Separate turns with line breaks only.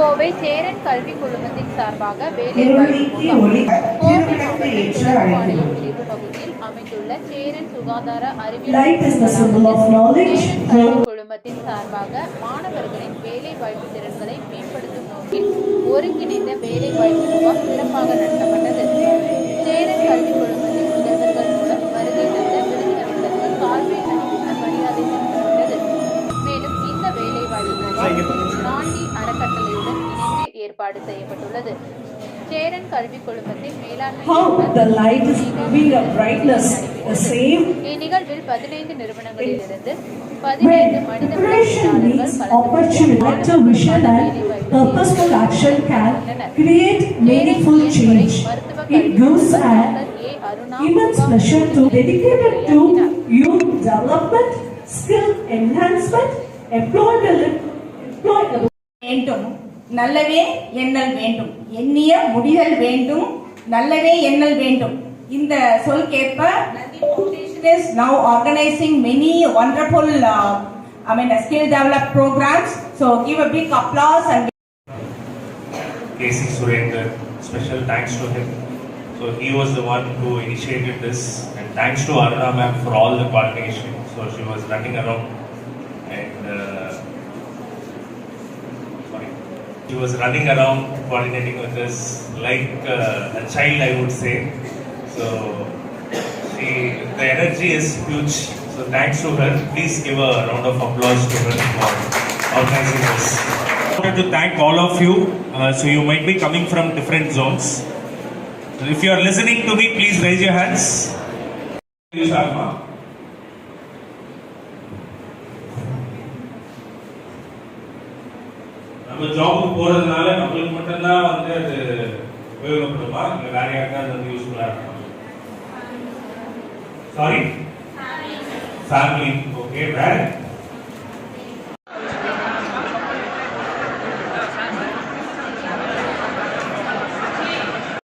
கோவை சேரன் கல்வி குழுமத்தின் சார்பாக வேலைவாய்ப்பு முகாம் கோவை மாவட்டம் துளசிப்பாளையம் பிரிவு பகுதியில் அமைந்துள்ள சேரன் சுகாதார அறிவியல் சேரன் கல்வி குழுமத்தின் சார்பாக மாணவர்களின் வேலைவாய்ப்பு திறன்களை மேம்படுத்தும் நோக்கில் ஒருங்கிணைந்த வேலைவாய்ப்பு முகாம் சிறப்பாக நடத்தப்பட்டது. சேரன் கல்வி குழுமத்தின் முதல்வர்கள் மூலம் வருகை தந்த விருந்தினர்களுக்கு கால்வை அணிவித்து மரியாதை செலுத்தப்பட்டது. மேலும் இந்த வேலைவாய்ப்பு முகாம் நாண்டி அறக்கட்டளையுடன் இணைந்து ஏற்பாடு செய்யப்பட்டுள்ளது. சேரன் கல்வி குழுமத்தின் மேலாண்மை இந்நிகழ்வில் 15 நிறுவனங்களிலிருந்து 15 மனித
வேண்டும் நல்லவே எண்ணல் வேண்டும், எண்ணிய முடிதல் வேண்டும், நல்லவே எண்ணல் வேண்டும். இந்த சொல்கேற்ப Nandi Foundation is now organizing many wonderful skill develop programs. So give a big applause. And
K.C. Surendra, special thanks to him. So he was the one who initiated this, and thanks to Aruna ma'am for all the coordination. So she was running around and she was running around coordinating with us like a child, I would say. So the energy is huge. So thanks to her. Please give a round of applause to her for organizing this. I wanted to thank all of you. So you might be coming from different zones. So if you are listening to me, please raise your hands. நம்ம ஜாபுக்கு போறதுனால நம்மளுக்கு மட்டும்தான் வந்து அது உபயோகப்படுமா, இல்லை வேற யாருக்காவது வந்து யூஸ்ஃபுல்லா இருக்கும்? Sorry, family. ஓகே, வேற